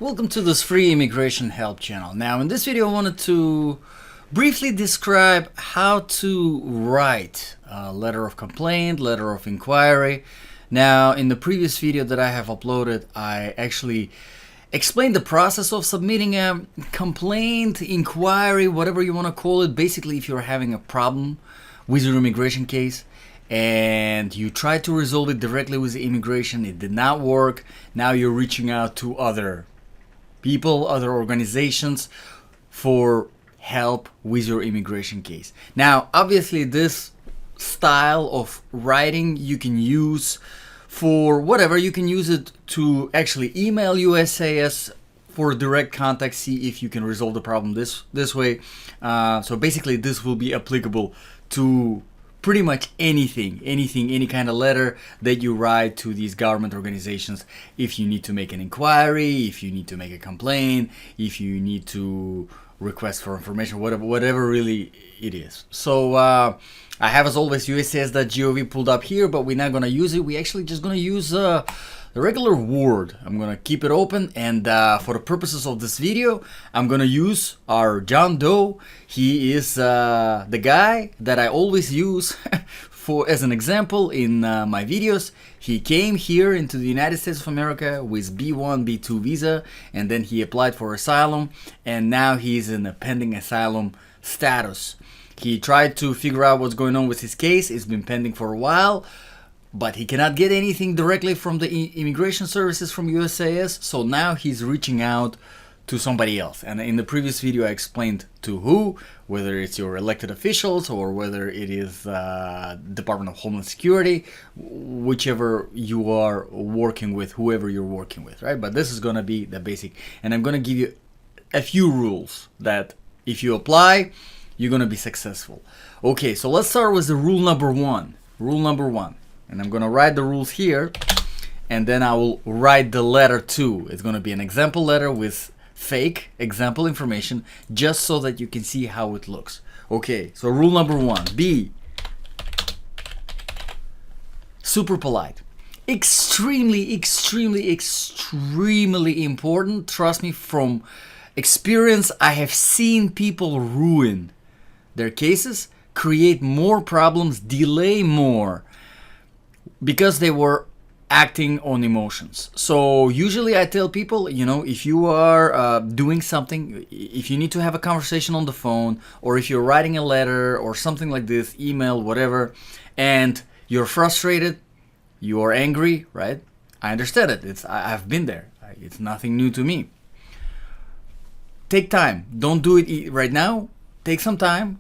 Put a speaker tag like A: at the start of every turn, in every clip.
A: Welcome to this free immigration help channel. Now in this video I wanted to briefly describe how to write a letter of complaint, letter of inquiry. Now in the previous video that I have uploaded, I actually explained the process of submitting a complaint, inquiry, whatever you want to call it. Basically, if you're having a problem with your immigration case and you try to resolve it directly with the immigration, it did not work. Now you're reaching out to other people, other organizations for help with your immigration case. Now, obviously, this style of writing you can use for whatever. You can use it to actually email USCIS for direct contact, see if you can resolve the problem this way. So basically, this will be applicable to pretty much anything, any kind of letter that you write to these government organizations. If you need to make an inquiry, if you need to make a complaint, if you need to request for information, whatever really it is. So I have, as always, USCIS.gov pulled up here, but we're not gonna use it. We're actually just gonna use the regular Word. I'm gonna keep it open, and for the purposes of this video, I'm gonna use our John Doe. He is the guy that I always use for as an example in my videos. He came here into the United States of America with B1, B2 visa, and then he applied for asylum, and now he's in a pending asylum status. He tried to figure out what's going on with his case. It's been pending for a while, but he cannot get anything directly from the immigration services from USCIS, so now he's reaching out to somebody else. And in the previous video I explained to who, whether it's your elected officials or whether it is Department of Homeland Security, whichever you are working with, whoever you're working with, right? But this is going to be the basic, and I'm going to give you a few rules that if you apply, you're going to be successful. Okay, so let's start with the rule number one. Rule number one. And I'm going to write the rules here, and then I will write the letter too. It's going to be an example letter with fake example information, just so that you can see how it looks. Okay, so rule number one, be super polite. Extremely important. Trust me, from experience, I have seen people ruin their cases, create more problems, delay more, because they were acting on emotions. So usually I tell people, if you are doing something, if you need to have a conversation on the phone, or if you're writing a letter or something like this, email, whatever, and you're frustrated, you are angry, right? I understand it. I've been there. It's nothing new to me. Take time. Don't do it right now. Take some time.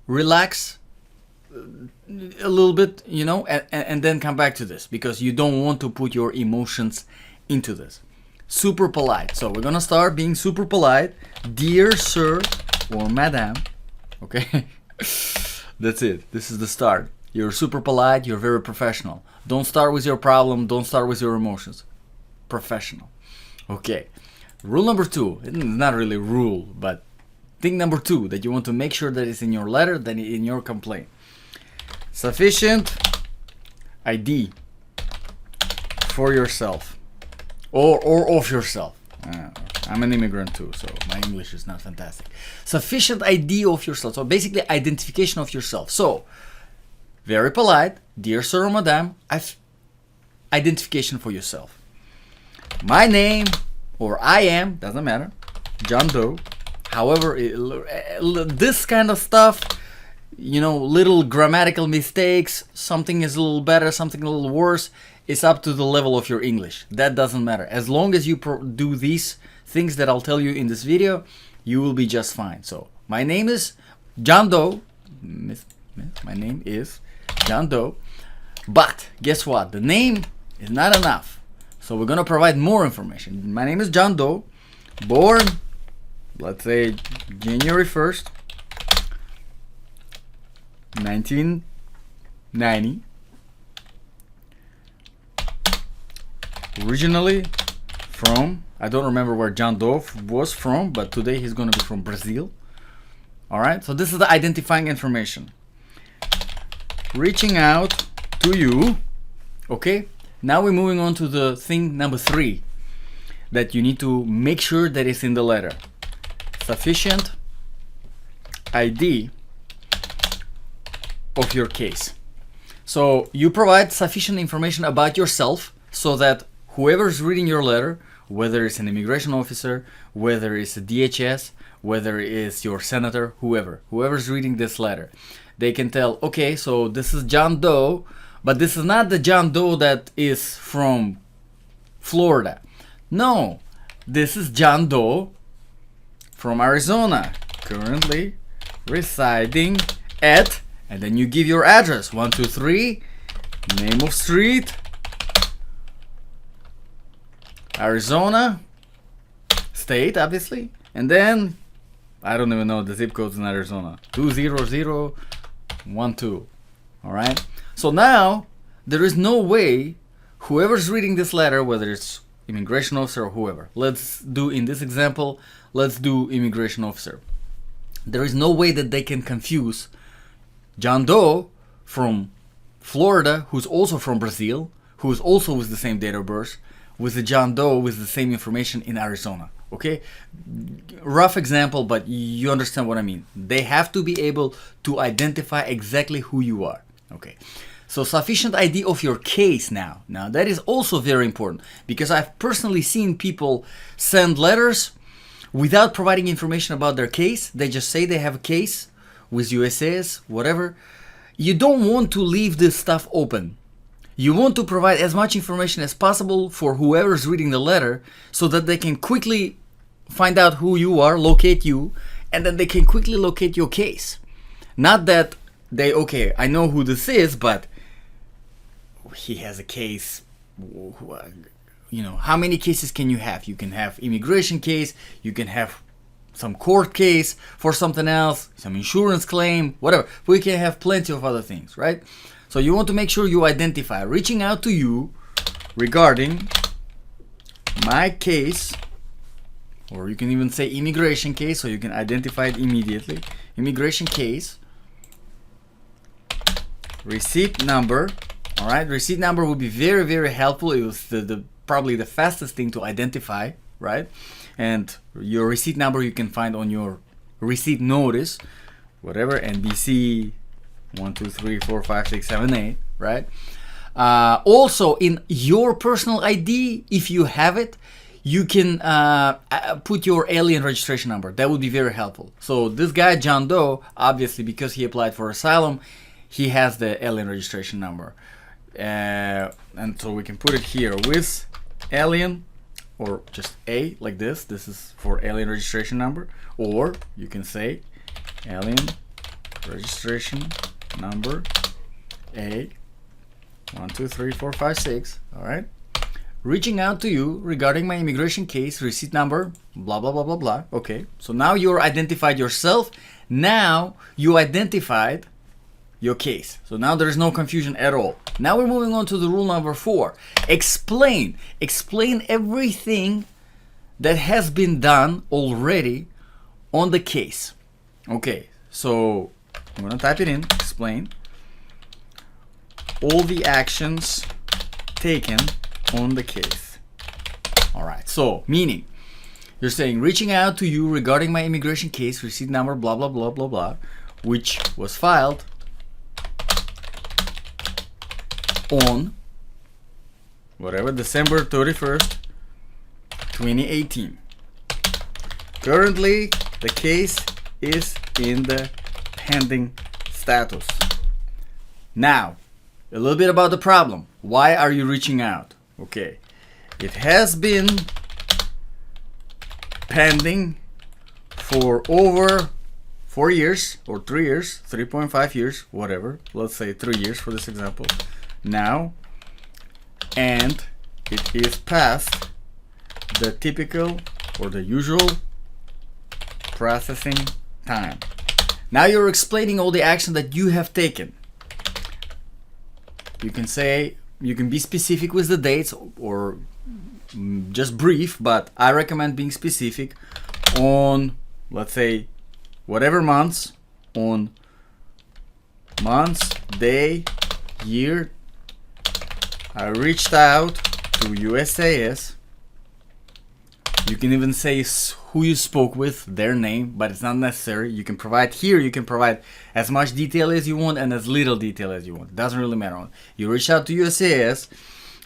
A: Relax a little bit, and then come back to this, because you don't want to put your emotions into this. Super polite. So we're gonna start being super polite. Dear sir or madam. Okay. That's it. This is the start. You're super polite. You're very professional. Don't start with your problem. Don't start with your emotions. Professional. Okay. Rule number two. It's not really a rule, but thing number two that you want to make sure that it's in your letter, than in your complaint. Sufficient ID for yourself or of yourself. I'm an immigrant too, so my English is not fantastic. Sufficient ID of yourself. So basically identification of yourself. So very polite, dear sir or madam, identification for yourself. My name, or I am, doesn't matter, John Doe. However, this kind of stuff, little grammatical mistakes, something is a little better, something a little worse, it's up to the level of your English. That doesn't matter. As long as you do these things that I'll tell you in this video, you will be just fine. So, my name is John Doe. My name is John Doe. But, guess what? The name is not enough. So, we're going to provide more information. My name is John Doe. Born, let's say, January 1st. 1990. Originally from, I don't remember where John Doe was from, but today he's going to be from Brazil. Alright, so this is the identifying information. Reaching out to you. Okay, now we're moving on to the thing number three. that you need to make sure that it's in the letter. Sufficient ID of your case. So you provide sufficient information about yourself so that whoever's reading your letter, whether it's an immigration officer, whether it's a DHS, whether it's your senator, whoever's reading this letter, they can tell, okay, so this is John Doe, but this is not the John Doe that is from Florida. No, this is John Doe from Arizona, currently residing at, and then you give your address, 123, name of street, Arizona, state, obviously, and then, I don't even know the zip codes in Arizona, 20012. All right. So now there is no way whoever's reading this letter, whether it's immigration officer or whoever, let's do in this example, let's do immigration officer. There is no way that they can confuse John Doe from Florida, who's also from Brazil, who's also with the same date of birth, with the John Doe with the same information in Arizona. Okay, rough example, but you understand what I mean. They have to be able to identify exactly who you are. Okay, so sufficient ID of your case now. Now that is also very important, because I've personally seen people send letters without providing information about their case. They just say they have a case with USCIS, whatever. You don't want to leave this stuff open. You want to provide as much information as possible for whoever's reading the letter so that they can quickly find out who you are, locate you, and then they can quickly locate your case. Not that they, okay, I know who this is, but he has a case. You know, how many cases can you have? You can have immigration case, you can have some court case for something else, some insurance claim, whatever. We can have plenty of other things, right? So you want to make sure you identify, reaching out to you regarding my case, or you can even say immigration case, so you can identify it immediately. Immigration case, receipt number. All right, receipt number would be very, very helpful. It was probably the fastest thing to identify, right? And your receipt number you can find on your receipt notice, whatever, NBC 1, 2, 3, 4, 5, 6, 7, 8, right? Also, in your personal ID, if you have it, you can put your alien registration number. That would be very helpful. So this guy, John Doe, obviously, because he applied for asylum, he has the alien registration number. And so we can put it here with alien, or just A, like this. This is for alien registration number. Or you can say alien registration number A 1, 2, 3, 4, 5, 6. All right, reaching out to you regarding my immigration case, receipt number, blah blah blah blah blah. Okay, so now you're identified yourself. Now you identified your case, so now there is no confusion at all. Now we're moving on to the rule number 4. Explain everything that has been done already on the case. Okay, so I'm gonna type it in. Explain all the actions taken on the case. All right, so meaning you're saying reaching out to you regarding my immigration case, receipt number, blah blah blah blah blah, which was filed on whatever, December 31st, 2018. Currently, the case is in the pending status. Now, a little bit about the problem. Why are you reaching out? Okay, it has been pending for over 4 years or 3 years, 3.5 years, whatever. Let's say 3 years for this example. Now, and it is past the typical or the usual processing time. Now you're explaining all the action that you have taken. You can say, you can be specific with the dates or just brief, but I recommend being specific on, let's say, whatever months, on months, day, year, I reached out to USCIS You can even say who you spoke with, their name, but it's not necessary. You can provide here, you can provide as much detail as you want and as little detail as you want. It doesn't really matter. You reach out to USCIS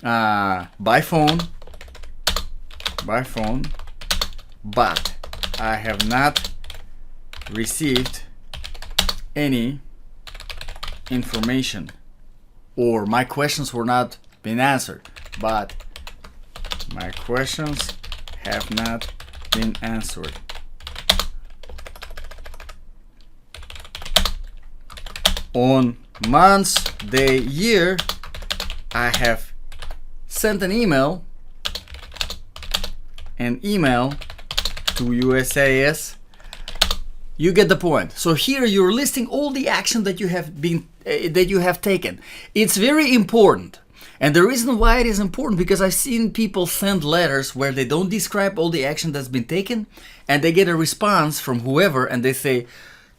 A: by phone, but I have not received any information, or my questions were not been answered, but my questions have not been answered. On months, day, year, I have sent an email to USCIS. You get the point. So here you're listing all the action that you have taken. It's very important. And the reason why it is important, because I've seen people send letters where they don't describe all the action that's been taken, and they get a response from whoever, and they say,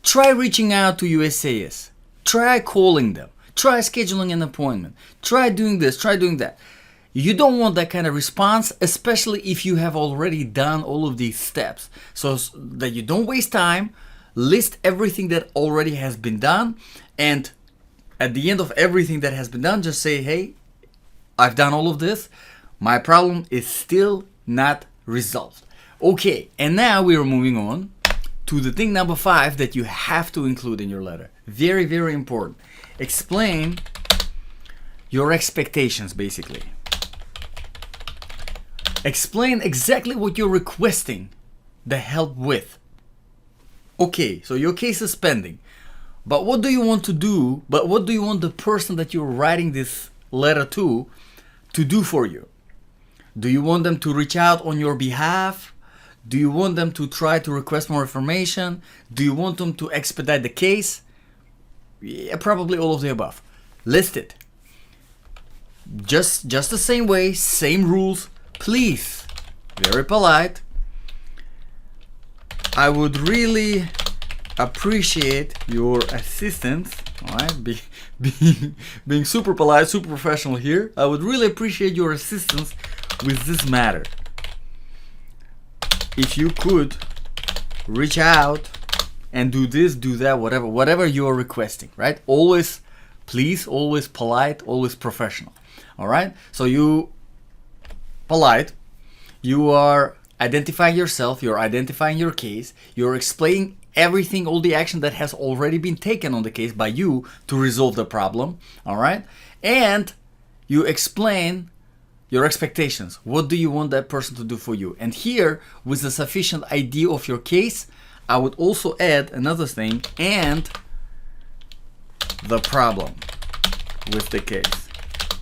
A: try reaching out to USCIS, try calling them, try scheduling an appointment, try doing this, try doing that. You don't want that kind of response, especially if you have already done all of these steps. So that you don't waste time, list everything that already has been done, and at the end of everything that has been done, just say, hey, I've done all of this. My problem is still not resolved. Okay, and now we are moving on to the thing number 5 that you have to include in your letter. Very, very important. Explain your expectations, basically. Explain exactly what you're requesting the help with. Okay, so your case is pending. But what do you want to do? But what do you want the person that you're writing this letter to do for you? Do you want them to reach out on your behalf? Do you want them to try to request more information? Do you want them to expedite the case? Yeah, probably all of the above. List it. Just the same way, same rules. Please, very polite. I would really appreciate your assistance. All right, being super polite, super professional here. I would really appreciate your assistance with this matter. If you could reach out and do this, do that, whatever you are requesting, right? Always, please, always polite, always professional. All right. So you polite. You are identifying yourself. You're identifying your case. You're explaining everything, all the action that has already been taken on the case by you to resolve the problem. All right. And you explain your expectations. What do you want that person to do for you? And here, with a sufficient idea of your case, I would also add another thing, and the problem with the case.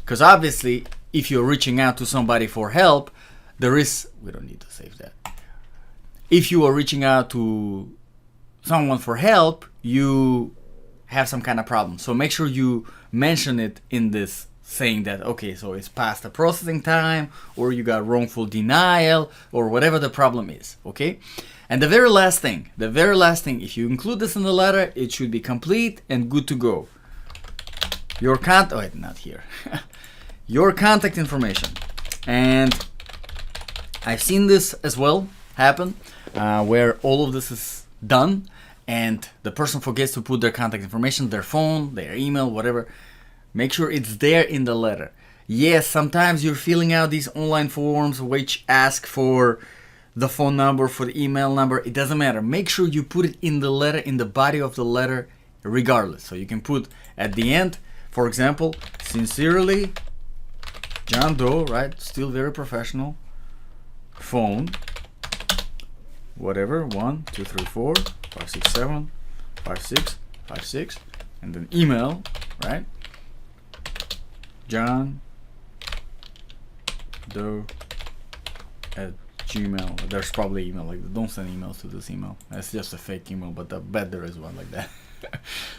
A: Because obviously, if you're reaching out to somebody for help, we don't need to save that. If you are reaching out to someone for help, you have some kind of problem. So make sure you mention it in this, saying that, okay, so it's past the processing time, or you got wrongful denial, or whatever the problem is, okay? And the very last thing, if you include this in the letter, it should be complete and good to go. Your your contact information. And I've seen this as well happen, where all of this is done and the person forgets to put their contact information, their phone, their email, whatever. Make sure it's there in the letter. Yes, sometimes you're filling out these online forms which ask for the phone number, for the email number. It doesn't matter. Make sure you put it in the letter, in the body of the letter, regardless. So you can put at the end, for example, sincerely, John Doe, right? Still very professional. Phone, whatever, 1 2 3 4 5 6 7 5 6 5 6, and then email, right? John Doe at Gmail. There's probably email like that. Don't send emails to this email. That's just a fake email, but I bet there is one like that.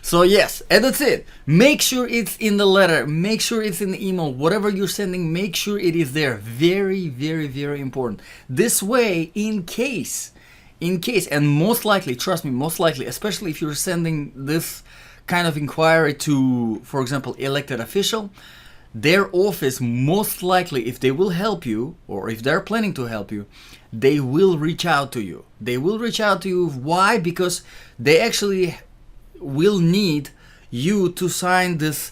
A: So yes, and that's it. Make sure it's in the letter. Make sure it's in the email. Whatever you're sending, make sure it is there. Very, very, very important. This way, in case, and most likely, trust me, most likely, especially if you're sending this kind of inquiry to, for example, elected official, their office, most likely, if they will help you, or if they're planning to help you, they will reach out to you. They will reach out to you. Why? Because they actually will need you to sign this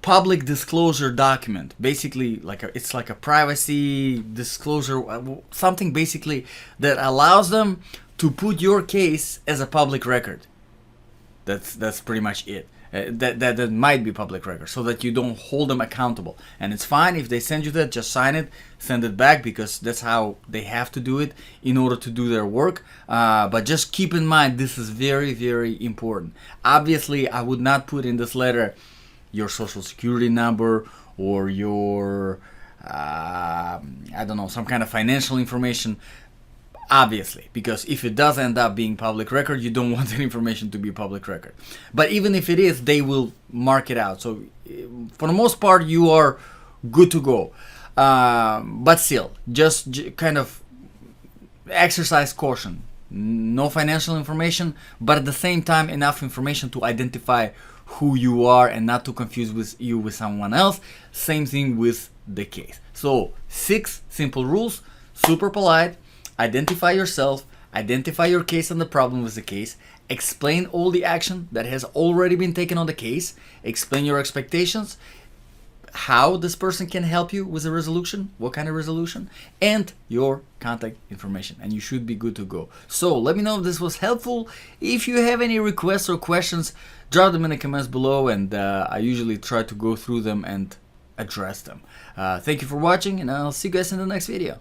A: public disclosure document. Basically, it's like a privacy disclosure, something basically that allows them to put your case as a public record. That's pretty much it. That might be public record, so that you don't hold them accountable. And it's fine if they send you that, just sign it, send it back, because that's how they have to do it in order to do their work. But just keep in mind, this is very, very important. Obviously, I would not put in this letter your social security number or your, I don't know, some kind of financial information. Obviously, because if it does end up being public record, you don't want that information to be public record. But even if it is, they will mark it out. So for the most part, you are good to go. But still, just kind of exercise caution. No financial information, but at the same time, enough information to identify who you are and not to confuse you with someone else. Same thing with the case. So 6 simple rules, super polite. Identify yourself, identify your case and the problem with the case, explain all the action that has already been taken on the case, explain your expectations, how this person can help you with a resolution, what kind of resolution, and your contact information, and you should be good to go. So let me know if this was helpful. If you have any requests or questions, drop them in the comments below, and I usually try to go through them and address them. Thank you for watching, and I'll see you guys in the next video.